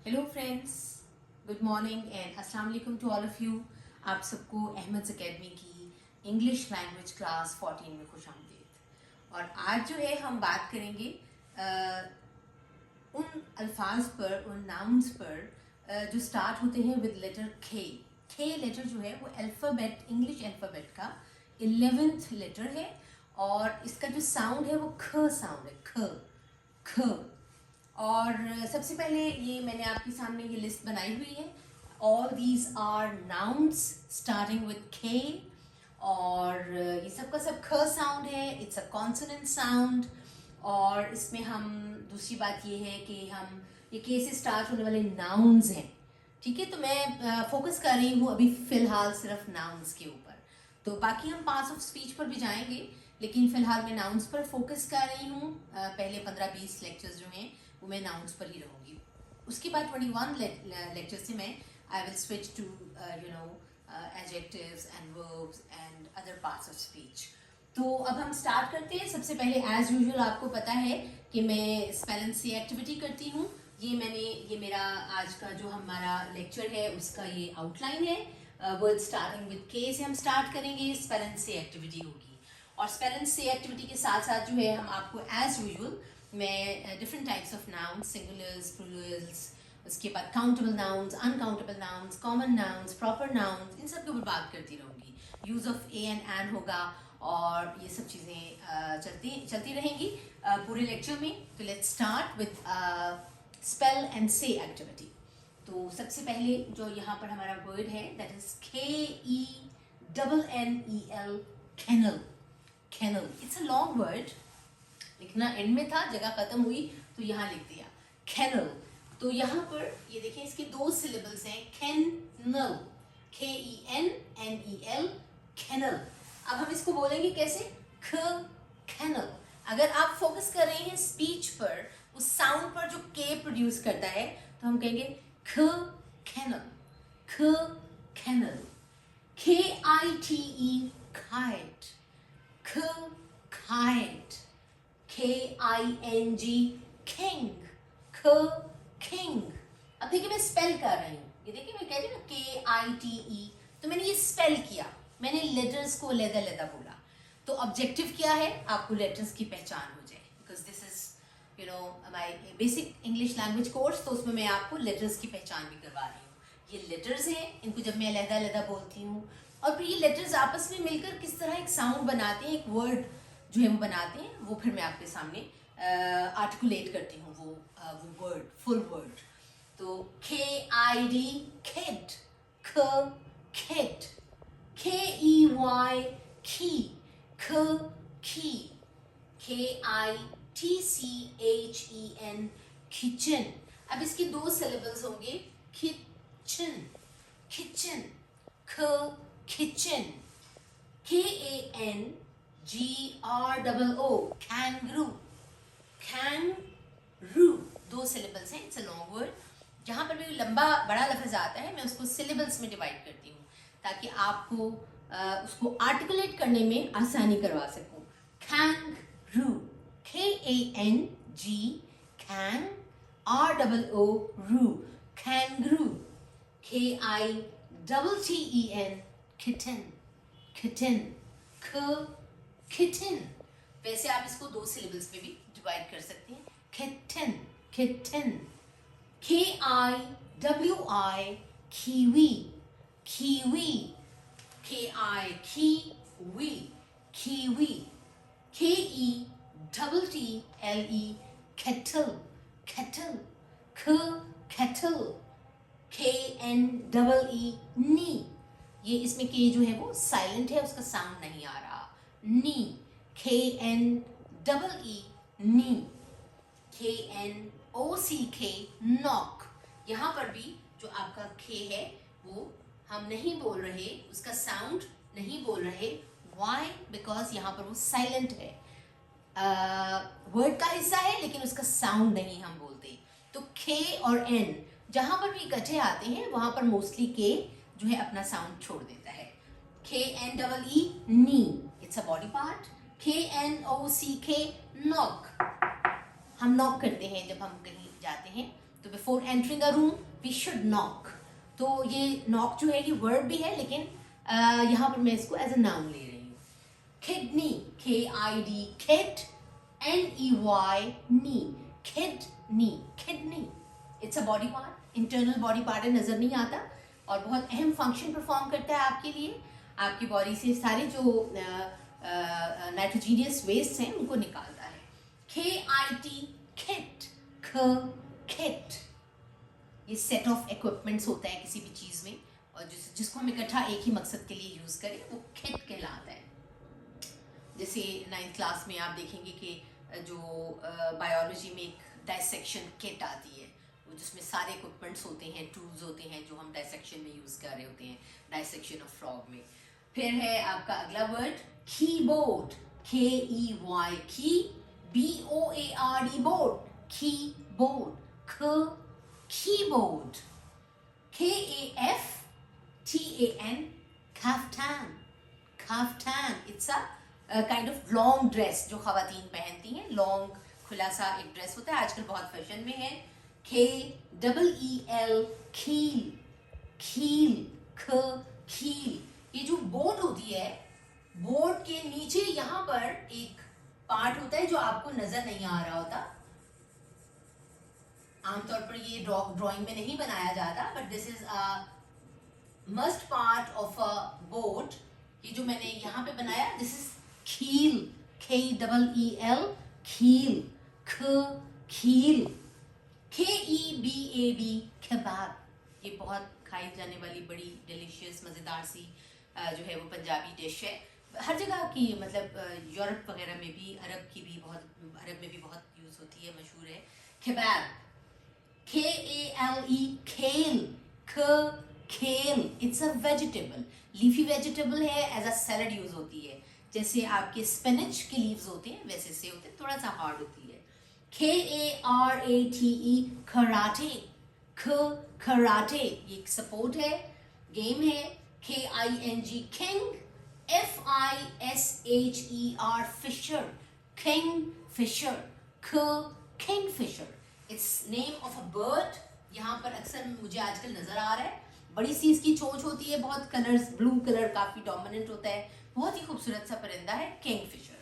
Hello friends, good morning and अस्सलाम वालेकुम to all of you. आप सबको अहमद एकेडमी की इंग्लिश लैंग्वेज क्लास 14 में खुश आमदीद। और आज जो है हम बात करेंगे उन अल्फाज पर, उन नाउन्स पर जो स्टार्ट होते हैं विद लेटर खे। खे लेटर जो है वो अल्फ़ाबेट, इंग्लिश अल्फ़ाबेट का 11th लेटर है और इसका जो साउंड है वो ख साउंड है, ख ख। और सबसे पहले ये मैंने आपके सामने ये लिस्ट बनाई हुई है। All these are nouns starting with K और ये सबका सब ख साउंड है, इट्स अ कॉन्सोनेंट साउंड। और इसमें हम दूसरी बात ये है कि हम ये के से स्टार्ट होने वाले नाउन्स हैं, ठीक है। तो मैं फोकस कर रही हूँ अभी फ़िलहाल सिर्फ नाउन्स के ऊपर। तो बाकी हम पार्ट्स ऑफ स्पीच पर भी जाएंगे, लेकिन फ़िलहाल मैं नाउन्स पर फोकस कर रही हूँ। पहले 15-20 लेक्चर्स जो हैं वो मैं नाउन्स पर ही रहूँगी। उसके बाद 21 लेक्चर से मैं I will switch to adjectives and verbs and other parts of speech. तो अब हम स्टार्ट करते हैं। सबसे पहले एज यूजुअल आपको पता है कि मैं स्पेल एंड से एक्टिविटी करती हूँ। ये मेरा आज का जो हमारा लेक्चर है उसका ये आउटलाइन है। वर्ड स्टार्टिंग विद के से हम स्टार्ट करेंगे, स्पेल एंड से एक्टिविटी होगी। और स्पेल एंड से एक्टिविटी के साथ साथ जो है हम आपको एज यूजुअल मैं different types of nouns, singulars, plurals, उसके बाद countable nouns, uncountable nouns, common nouns, proper nouns, इन सब के ऊपर बात करती रहूँगी। Use of a and an होगा और ये सब चीज़ें चलती रहेंगी पूरे लेक्चर में। तो let's start with spell and say activity. तो सबसे पहले जो यहाँ पर हमारा वर्ड है that is KENNEL, kennel. Kennel it's a long word, लिखना एंड में था, जगह खत्म हुई तो यहाँ लिख दिया केनल। तो यहाँ पर ये देखिए इसके 2 सिलेबल्स हैं, केनल, KENNEL, केनल। अब हम इसको बोलेंगे कैसे, ख केनल। अगर आप फोकस कर रहे हैं स्पीच पर, उस साउंड पर जो के प्रोड्यूस करता है, तो हम कहेंगे ख केनल, ख केनल। KITE, काइट, ख काइट। KING, किंग, ख किंग। अब देखिए मैं स्पेल कर रही हूँ, ये देखिए मैं कह रही हूँ KITE, तो मैंने ये स्पेल किया, मैंने लेटर्स को लेदा बोला। तो ऑब्जेक्टिव क्या है, आपको लेटर्स की पहचान हो जाए, because this is my basic English language course. तो उसमें मैं आपको लेटर्स की पहचान भी करवा रही हूँ। ये लेटर्स हैं, इनको जब मैं अलग बोलती हूँ और फिर ये लेटर्स आपस में मिलकर किस तरह एक साउंड बनाते हैं, एक वर्ड जो है वो बनाते हैं, वो फिर मैं आपके सामने आर्टिकुलेट करती हूँ वो वर्ड, फुल वर्ड। तो KID, किड, ख किड। KEY, की, ख की। KITCHEN, kitchen. अब इसके 2 सिलेबल्स होंगे, किचन, किचन, ख kitchen. KANGROO, kangaroo, kangaroo. 2 syllables हैं, इट्स अ लॉन्ग वर्ड। जहाँ पर भी लंबा बड़ा लफ्ज आता है मैं उसको सिलेबल्स में डिवाइड करती हूँ ताकि आपको उसको आर्टिकुलेट करने में आसानी करवा सकूँ। कैंगरू, KANG, कैंग, ROO, रू, कैंगरू। KITTEN, किटन, किटन, ख किटन। वैसे आप इसको 2 सिलेबल्स में भी डिवाइड कर सकते हैं, kitten, kitten. KIWI, kiwi, kiwi. KIKIWI, kiwi. KETTLE, kettle, kettle, ख kettle। KNEE, नी। ये इसमें के जो है वो साइलेंट है, उसका साउंड नहीं आ रहा, नी। KNEE, नी। KNOCK, knock. यहाँ पर भी जो आपका खे है वो हम नहीं बोल रहे, उसका साउंड नहीं बोल रहे। वाई? बिकॉज यहाँ पर वो साइलेंट है, वर्ड का हिस्सा है लेकिन उसका साउंड नहीं हम बोलते। तो के और एन जहाँ पर भी इकट्ठे आते हैं वहाँ पर मोस्टली के जो है अपना साउंड छोड़ देता है। KNEE, knee, it's a body part. KNOCK, knock, हम नॉक करते हैं जब हम कहीं जाते हैं तो before entering a room we should knock. तो ये नॉक जो है ये वर्ब भी है, लेकिन यहाँ पर मैं इसको एज अ नाउन ले रही हूँ। Kidney, KID, kid, NEY, knee, kidney, kidney. It's a body part, internal body part है, नजर नहीं आता और बहुत अहम फंक्शन परफॉर्म करता है आपके लिए। आपकी बॉडी से सारे जो नाइट्रोजीनियस वेस्ट हैं उनको निकालता है। KIT, kit, kit. ये सेट ऑफ इक्विपमेंट्स होता है किसी भी चीज़ में, और जिसको हम इकट्ठा एक ही मकसद के लिए यूज़ करें वो किट कहलाता है। जैसे 9th क्लास में आप देखेंगे कि जो बायोलॉजी में एक डाइसेक्शन किट आती है, वो जिसमें सारे इक्विपमेंट्स होते हैं, टूल्स होते हैं जो हम डाइसेक्शन में यूज़ कर रहे होते हैं, डाइसेक्शन ऑफ फ्रॉग में। फिर है आपका अगला वर्ड कीबोर्ड, KEY, की, BOARD, board, keyboard, keyboard. KAFTAN, kaftan, kaftan. It's a kind of long dress जो खवातीन पहनती हैं, लॉन्ग खुला सा एक ड्रेस होता है, आजकल बहुत फैशन में है। KEEL, खील, खील, खील। ये जो बोर्ड होती है, बोर्ड के नीचे यहाँ पर एक पार्ट होता है जो आपको नजर नहीं आ रहा होता। आमतौर पर ये ड्राइंग में नहीं बनाया जाता, but this is a must part of a board. ये जो मैंने यहाँ पे बनाया, this is Khil, KEEL, Khil, Khil. KEBAB, कबाब। ये बहुत खाई जाने वाली बड़ी डिलीशियस मज़ेदार सी जो है वो पंजाबी डिश है, हर जगह की, मतलब यूरोप वगैरह में भी, अरब में भी बहुत यूज़ होती है, मशहूर है कबाब। KALE, खेल, खेल। It's a vegetable, leafy vegetable है, एज अ सैलड यूज होती है। जैसे आपके स्पिनच के लीव्स होते हैं वैसे से होते हैं, थोड़ा सा हार्ड होती है। KARATE, karate, karate. ये एक सपोर्ट है, गेम है। KING, king, FISHER, fisher, king fisher, king fisher. It's name of a bird. यहाँ पर अक्सर मुझे आजकल नजर आ रहा है, बड़ी सी इसकी चोंच होती है, बहुत कलर्स, ब्लू कलर काफी डोमिनेंट होता है, बहुत ही खूबसूरत सा परिंदा है किंगफिशर।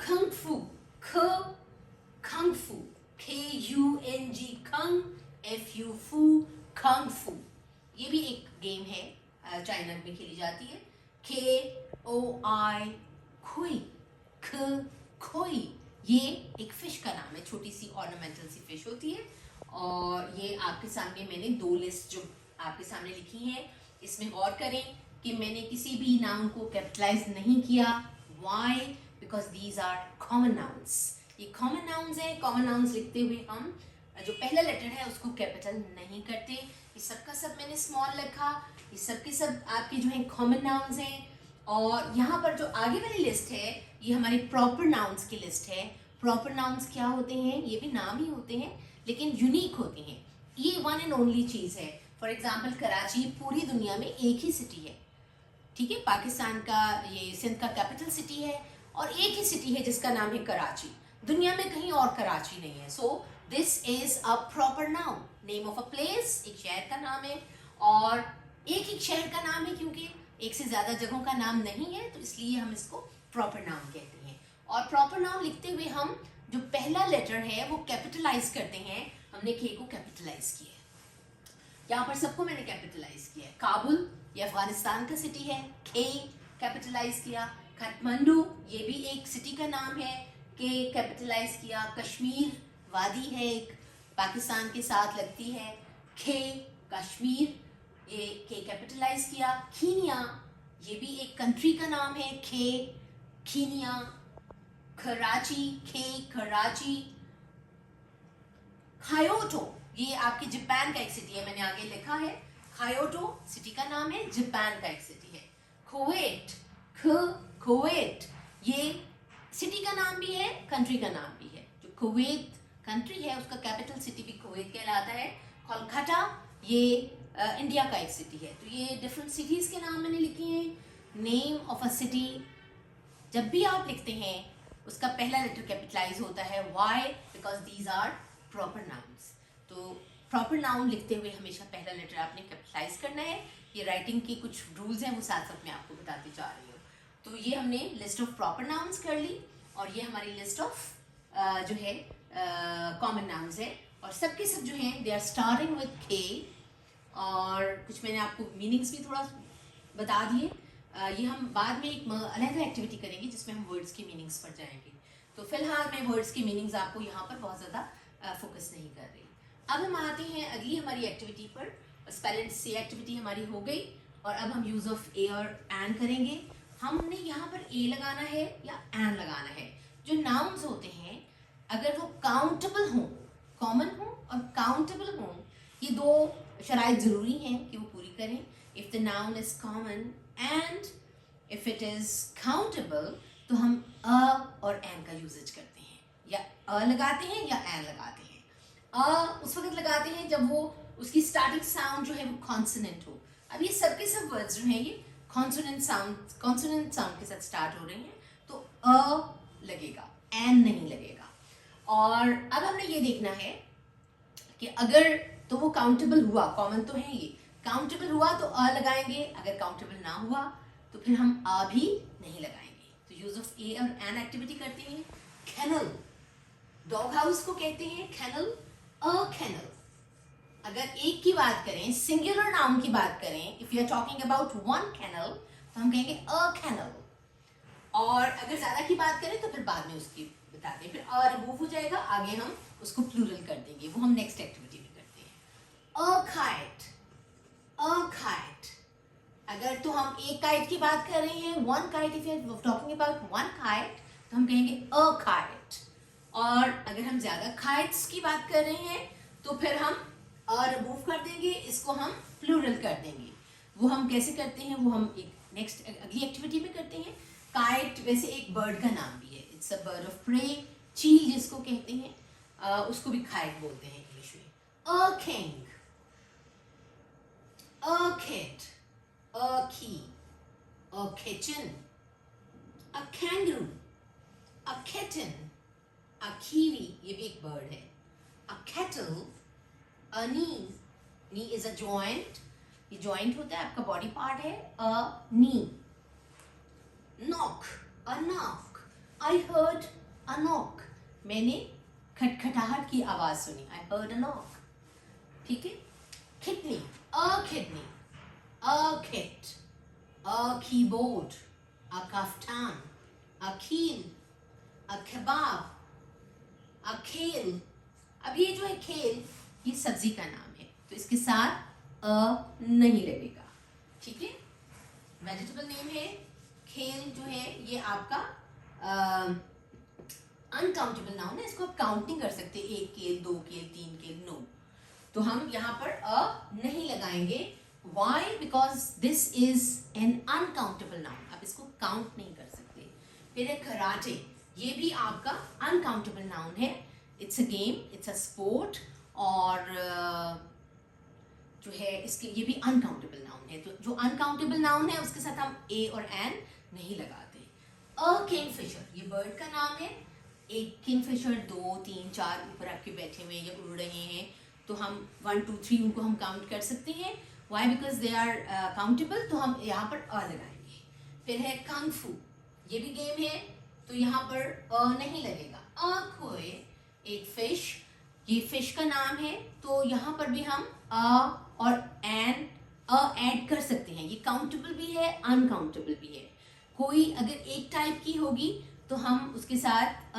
खंगफू, खंगफू, KUNG, खंग, FU, खंगफू। ये भी एक गेम है, चाइना में खेली जाती है। KOI, खुई, खोई। ये एक फिश का नाम है, छोटी सी ऑर्नामेंटल सी फिश होती है। और ये आपके सामने मैंने दो लिस्ट जो आपके सामने लिखी हैं, इसमें गौर करें कि मैंने किसी भी नाउन को कैपिटलाइज नहीं किया। Why? Because these are common nouns. ये कॉमन नाउन्स हैं। कॉमन नाउन्स लिखते हुए हम जो पहला लेटर है उसको कैपिटल नहीं करते। ये सब का सब मैंने स्मॉल लिखा। ये सब के सब आपके जो है कॉमन नाउन्स हैं। और यहाँ पर जो आगे वाली लिस्ट है ये हमारी प्रॉपर नाउन्स की लिस्ट है। प्रॉपर नाउन्स क्या होते हैं? ये भी नाम ही होते हैं लेकिन यूनिक होते हैं। ये वन एंड ओनली चीज़ है। फॉर एग्जाम्पल कराची पूरी दुनिया में एक ही सिटी है, ठीक है। पाकिस्तान का ये सिंध का कैपिटल सिटी है और एक ही सिटी है जिसका नाम है कराची। दुनिया में कहीं और कराची नहीं है। So this is a proper noun, name of a place, एक शहर का नाम है। और एक शहर का नाम है क्योंकि एक से ज्यादा जगहों का नाम नहीं है, तो इसलिए हम इसको प्रॉपर नाउन कहते हैं। और प्रॉपर नाउन लिखते हुए हम जो पहला लेटर है वो कैपिटलाइज करते हैं। हमने के को कैपिटलाइज किया है, यहाँ पर सबको मैंने कैपिटलाइज किया है। काबुल ये अफगानिस्तान का सिटी है, के कैपिटलाइज किया। काठमांडू ये भी एक सिटी का नाम है, के कैपिटलाइज किया। कश्मीर वादी है एक, पाकिस्तान के साथ लगती है, खे कश्मीर, ये के कैपिटलाइज किया। कीनिया ये भी एक कंट्री का नाम है, खे कीनिया। कराची, खे कराची। कायोटो ये आपके जापान का एक सिटी है, मैंने आगे लिखा है। कायोटो सिटी का नाम है, जापान का एक सिटी है। कुवैत, कुवैत ये सिटी का नाम भी है, कंट्री का नाम भी है। जो कुवैत कंट्री है उसका कैपिटल सिटी भी कुवैत कहलाता है। कोलकाता ये इंडिया का एक सिटी है। तो ये डिफरेंट सिटीज के नाम मैंने लिखे हैं। नेम ऑफ अ सिटी जब भी आप लिखते हैं उसका पहला लेटर कैपिटलाइज होता है। Why? Because these are proper nouns. तो प्रॉपर नाउन लिखते हुए हमेशा पहला लेटर आपने कैपिटलाइज करना है। ये राइटिंग के कुछ रूल्स हैं, वो साथ साथ मैं आपको बताती जा रही हूँ। तो ये हमने लिस्ट ऑफ प्रॉपर नाउन्स कर ली, और ये हमारी लिस्ट ऑफ जो है कॉमन नाउन्स है, और सबके सब जो हैं they are starting with K, और कुछ मैंने आपको मीनिंग्स भी थोड़ा बता दिए। ये हम बाद में एक अलग एक्टिविटी करेंगे जिसमें हम वर्ड्स के मीनिंग्स पर जाएंगे। तो फिलहाल मैं वर्ड्स के मीनिंग्स आपको यहाँ पर बहुत ज़्यादा फोकस नहीं कर रही। अब हम आते हैं अगली हमारी एक्टिविटी पर। स्पेल एंड से एक्टिविटी हमारी हो गई, और अब हम यूज़ ऑफ ए और एन करेंगे। हमने यहाँ पर ए लगाना है या एन लगाना है। जो नाउन्स होते हैं अगर वो काउंटेबल हों, कॉमन हों और काउंटेबल हों, ये दो शराइत ज़रूरी हैं कि वो पूरी करें। If the noun is common and if it is countable, तो हम अ और एन का यूजेज करते हैं, या अ लगाते हैं या एन लगाते हैं। अ उस वक्त लगाते हैं जब वो उसकी स्टार्टिंग साउंड जो है वो कॉन्सोनेंट हो। अब ये सब के सब वर्ड्स जो हैं ये कॉन्सोनेंट साउंड के साथ स्टार्ट हो रहे हैं, तो अ लगेगा, एन नहीं लगेगा। और अब हमने ये देखना है कि अगर तो वो काउंटेबल हुआ, कॉमन तो है ये, काउंटेबल हुआ तो अ लगाएंगे, अगर काउंटेबल ना हुआ तो फिर हम अ भी नहीं लगाएंगे। तो यूज ऑफ ए और एन एक्टिविटी करते हैं। कैनल, डॉग हाउस को कहते हैं कैनल, अ कैनल। अगर एक की बात करें, सिंगुलर नाउन की बात करें, if you are talking about one kennel, तो हम कहेंगे अ कैनल। और अगर ज्यादा की बात करें तो फिर बाद में उसकी बताते हैं, फिर अ रिमूव हो जाएगा, आगे हम उसको प्लूरल कर देंगे, वो हम नेक्स्ट एक्टिविटी में करते हैं। A kite, a kite. अगर तो हम एक काइट की बात कर रहे हैं, one kite, if you are talking about one kite, तो हम कहेंगे अ काइट। और अगर हम ज्यादा काइट्स की बात कर रहे हैं तो फिर हम अ रिमूव कर देंगे, इसको हम प्लूरल कर देंगे। वो हम कैसे करते हैं वो हम एक नेक्स्ट अगली एक्टिविटी में करते हैं। काइट वैसे एक बर्ड का नाम भी है, it's a bird of prey, चील जिसको कहते हैं, उसको भी काइट बोलते हैं इंग्लिश में। A king, a kid, a key, a kitchen, a kangaroo, a kitten, a kiwi, ये भी एक बर्ड है। A kettle, a knee is a joint, ये जॉइंट होता है, आपका बॉडी पार्ट है। A knee. Knock, a knock, I heard a knock, मैंने खटखटाहट की आवाज सुनी, आई हर्ड अ नॉक। ठीक है। Kidney, a kidney, a kit, a keyboard, a kaftan, a keel, a कबाब, अ खेल। अब ये जो है खेल, ये सब्जी का नाम है, तो इसके साथ अ नहीं लगेगा। ठीक है। वेजिटेबल नेम है। खेल जो है ये आपका अनकाउंटेबल नाउन है, इसको आप काउंट नहीं कर सकते, एक केल, दो केल, तीन केल, नो। तो हम यहाँ पर अ नहीं लगाएंगे। Why? Because this is an uncountable noun, आप इसको काउंट नहीं कर सकते। फिर है कराटे, ये भी आपका अनकाउंटेबल नाउन है, it's a game, it's a sport, और जो है इसके ये भी अनकाउंटेबल नाउन है। तो जो अनकाउंटेबल नाउन है उसके साथ हम ए और एन नहीं लगाते। अ किंगफिशर, ये बर्ड का नाम है। एक किंगफिशर, दो, तीन, चार ऊपर आपके बैठे हुए या उड़ रहे हैं, तो हम 1 2 3 उनको हम काउंट कर सकते हैं। Why? Because they are countable, तो हम यहाँ पर अ लगाएंगे। फिर है कंग फू, ये भी गेम है, तो यहाँ पर अ नहीं लगेगा। अ खोए, एक फिश, ये फिश का नाम है, तो यहाँ पर भी हम अ और एन ऐड कर सकते हैं। ये काउंटेबल भी है, अनकाउंटेबल भी है। कोई अगर एक टाइप की होगी तो हम उसके साथ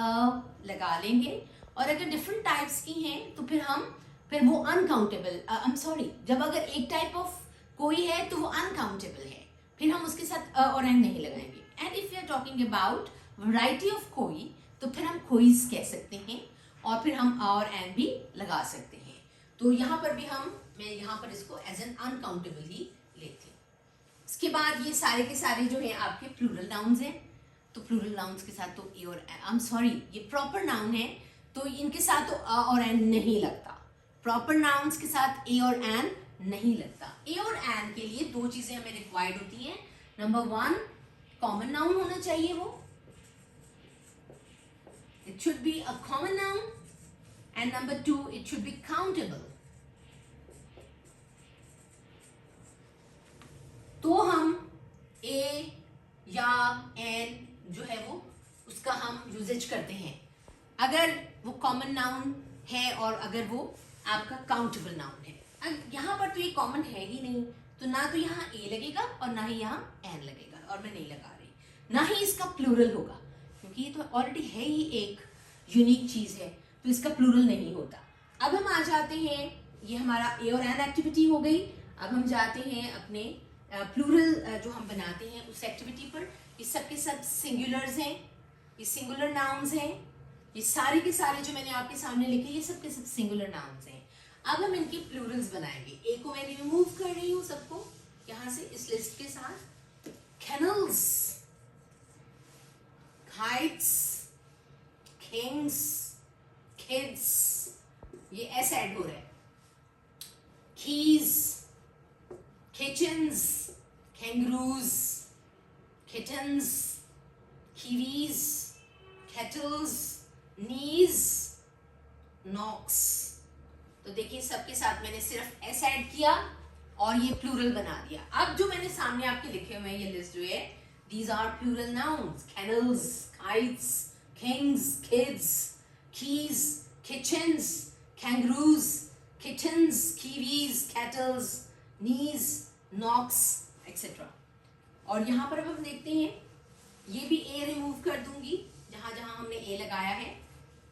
लगा लेंगे, और अगर डिफरेंट टाइप्स की हैं तो फिर वो अनकाउंटेबल, आई एम सॉरी, जब अगर एक टाइप ऑफ कोई है तो वो अनकाउंटेबल है, फिर हम उसके साथ और एन नहीं लगाएंगे। And if you are talking about variety of कोई, तो फिर हम कोईज कह सकते हैं, और फिर हम और एन भी लगा सकते हैं। तो यहाँ पर भी मैं यहाँ पर इसको एज एन अनकाउंटेबल ही लेती हूँ। इसके बाद ये सारे के सारे जो हैं आपके प्लूरल नाउन्स हैं, तो प्लूरल नाउन्स के साथ तो ए और आई एम सॉरी, ये प्रॉपर नाउन है, तो इनके साथ तो अ और एन नहीं लगता। प्रॉपर नाउन्स के साथ ए और एन नहीं लगता। ए और एन के लिए दो चीजें हमें रिक्वायर्ड होती हैं। नंबर 1, कॉमन नाउन होना चाहिए, वो it should be a common noun, and number 2, it should be countable. An जो है वो उसका हम यूजेज करते हैं अगर वो कॉमन नाउन है और अगर वो आपका काउंटेबल नाउन है। यहाँ पर तो ये कॉमन है ही नहीं, तो ना तो यहाँ ए लगेगा और ना ही यहाँ एन लगेगा, और मैं नहीं लगा रही, ना ही इसका प्लूरल होगा क्योंकि ये तो ऑलरेडी है ही एक यूनिक चीज़ है, तो इसका प्लूरल नहीं होता। अब हम आ जाते हैं, ये हमारा ए और एन एक्टिविटी हो गई। अब हम जाते हैं अपने प्लूरल जो हम बनाते हैं उस एक्टिविटी पर। ये सब के सब सिंगुलर्स हैं, ये सिंगुलर नाउन्स हैं, ये सारे के सारे जो मैंने आपके सामने लिखे ये सब के सब सिंगुलर नाउन्स हैं। अब हम इनकी प्लूरल्स बनाएंगे। ए को मैं रिमूव कर रही हूँ सबको यहाँ से इस लिस्ट के साथ। कैनल्स, काइट्स, किंग्स, किड्स, ये एस ऐड हो रहा है। Keys, kitchens, kangaroos, kittens, kiwis, kettles, knees, knocks. तो देखिए सबके साथ मैंने सिर्फ एस ऐड किया और ये प्लूरल बना दिया। अब जो मैंने सामने आपके लिखे हुए हैं ये लिस्ट जो है, these are plural nouns: kennels, kites, kings, kids, keys, kitchens, kangaroos, kittens, kiwis, kettles, knees, knocks, etc. और यहाँ पर अब हम देखते हैं, ये भी ए रिमूव कर दूंगी जहाँ जहाँ हमने ए लगाया है।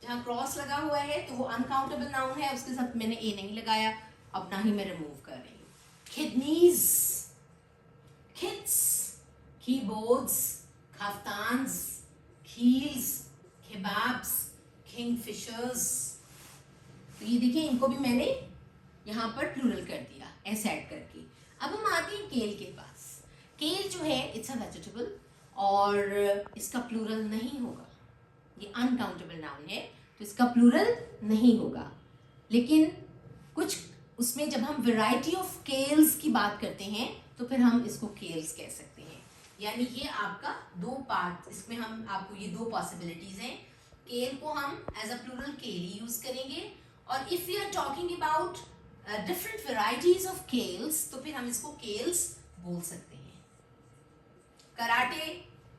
जहाँ क्रॉस लगा हुआ है तो वो अनकाउंटेबल नाउन है, उसके साथ मैंने ए नहीं लगाया, अब ना ही मैं रिमूव कर रही हूँ। Kidneys, kits, keyboards, kaftans, keels, kebabs, kingfishers. तो ये देखिए इनको भी मैंने यहाँ पर प्लूरल कर दिया एस ऐड करके। अब हम आते हैं केल के पास। केल जो है इट्स अ वेजिटेबल और इसका प्लूरल नहीं होगा, ये अनकाउंटेबल नाउन है तो इसका प्लूरल नहीं होगा। लेकिन कुछ उसमें जब हम वैरायटी ऑफ केल्स की बात करते हैं तो फिर हम इसको केल्स कह सकते हैं। यानी ये आपका दो पार्ट, इसमें हम आपको ये दो पॉसिबिलिटीज हैं। केल को हम एज अ प्लूरल केली यूज करेंगे, और if we are talking about different varieties of kales तो फिर हम इसको केल्स बोल सकते हैं। कराटे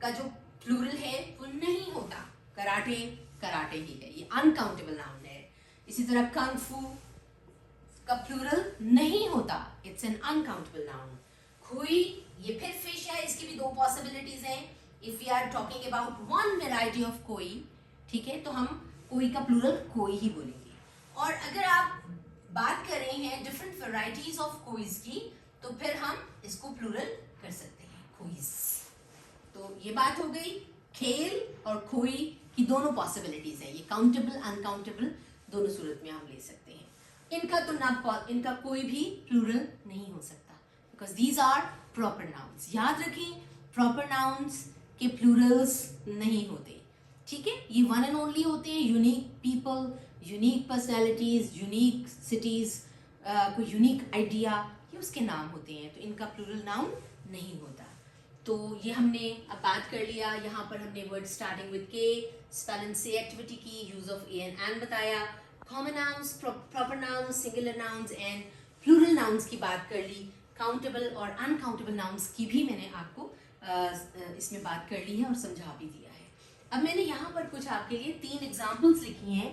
का जो प्लूरल है वो नहीं होता, कराटे कराटे ही है, ये अनकाउंटेबल नाउन है। इसी तरह कंग फू का प्लूरल नहीं होता, इट्स एन अनकाउंटेबल नाउन। खुई ये फिर फिश है, इसकी भी दो पॉसिबिलिटीज हैं। If we are talking about one variety of कोई, ठीक है, तो हम कोई का प्लूरल कोई ही बोलेंगे। और अगर आप बात कर रहे हैं डिफरेंट वेराइटीज ऑफ कोईज की तो फिर हम इसको प्लूरल कर सकते हैं, कोईज। तो ये बात हो गई, खेल और खोई की दोनों पॉसिबिलिटीज है, ये काउंटेबल अनकाउंटेबल दोनों सूरत में हम ले सकते हैं। इनका तो ना, इनका कोई भी प्लूरल नहीं हो सकता because these are proper nouns. याद रखें प्रॉपर नाउन्स के प्लूरल्स नहीं होते, ठीक है, ये वन एंड ओनली होते हैं। Unique people, unique personalities, unique cities, कोई यूनिक आइडिया, ये उसके नाम होते हैं, तो इनका प्लूरल नाउन नहीं होता। तो ये हमने अब बात कर लिया, यहाँ पर हमने word starting with K, spell and say activity की, यूज ऑफ ए एंड बताया, common nouns, proper nouns, singular nouns and plural nouns की बात कर ली। काउंटेबल और अनकाउंटेबल नाउन्स की भी मैंने आपको इसमें बात कर ली है और समझा भी दिया है। अब मैंने यहाँ पर कुछ आपके लिए 3 एग्जाम्पल्स लिखी हैं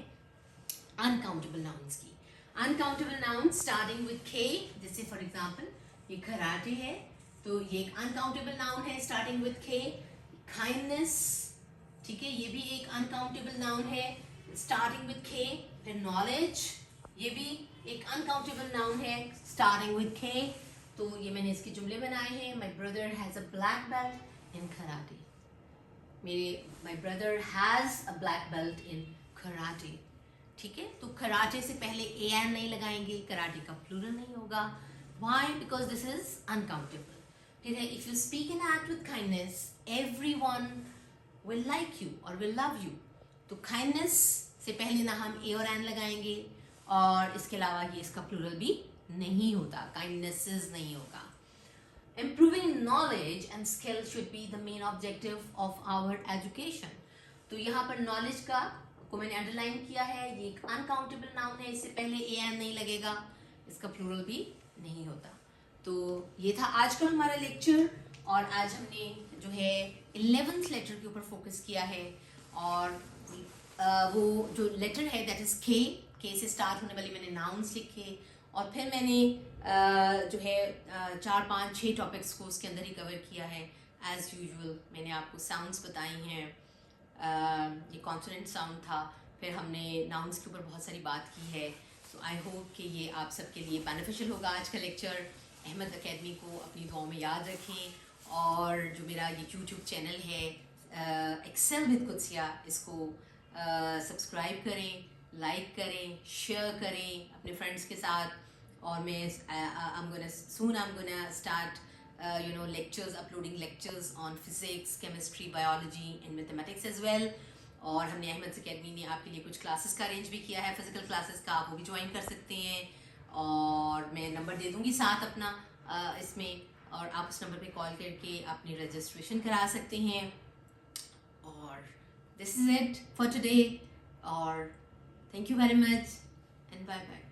अनकाउंटेबल नाउन्स की। अनकाउंटेबल नाउन्स स्टार्टिंग विद के, जैसे फॉर एग्जाम्पल ये कराटे है तो ये एक अनकाउंटेबल नाउन है स्टार्टिंग विद के। काइंडनेस, ठीक है, ये भी एक अनकाउंटेबल नाउन है स्टार्टिंग विद के। फिर नॉलेज, ये भी एक अनकाउंटेबल नाउन है स्टार्टिंग विद के। तो ये मैंने इसके जुमले बनाए हैं। My brother has a black belt in karate, my brother has a black belt in karate, ठीक है। तो कराटे से पहले ए एन नहीं लगाएंगे, कराटे का प्लूरल नहीं होगा। Why? Because this is uncountable, ठीक है। If you speak and act with kindness everyone will like you और विल लव यू। तो काइंडनेस से पहले ना हम ए और एन लगाएंगे, और इसके अलावा ये इसका प्लूरल भी नहीं होता, काइंडनेसेस नहीं होगा। Improving knowledge and skill should be the main objective of our education. तो यहाँ पर नॉलेज का को मैंने अंडरलाइन किया है, ये एक अनकाउंटेबल नाउन है, इससे पहले ए एन नहीं लगेगा, इसका प्लूरल भी नहीं होता। तो ये था आज का हमारा लेक्चर। और आज हमने जो है 11th लेटर के ऊपर फोकस किया है। और वो जो लेटर है दैट इज़ के से स्टार्ट होने वाली मैंने नाउन्स लिखे, और फिर मैंने जो है 4 5 6 टॉपिक्स को उसके अंदर ही कवर किया है। एज़ यूजुअल मैंने आपको साउंड्स बताई हैं, ये कॉन्सोनेंट साउंड था, फिर हमने नाउन्स के ऊपर बहुत सारी बात की है। सो आई होप कि ये आप सबके लिए बेनिफिशियल होगा आज का लेक्चर। अहमद एकेडमी को अपनी दुआओं में याद रखें, और जो मेरा ये यूट्यूब चैनल है एक्सेल विद कुदसिया, इसको सब्सक्राइब करें, लाइक करें, शेयर करें अपने फ्रेंड्स के साथ। और मैं I'm gonna start lectures, uploading lectures on physics, chemistry, biology and mathematics as well. और हमने अहमद एकेडमी ने आपके लिए कुछ क्लासेस का अरेंज भी किया है, फिजिकल क्लासेस का, आप वो भी ज्वाइन कर सकते हैं। और मैं नंबर दे दूँगी साथ अपना इसमें, और आप उस नंबर पे कॉल करके अपनी रजिस्ट्रेशन करा सकते हैं। और this is it for today, और thank you very much and bye bye.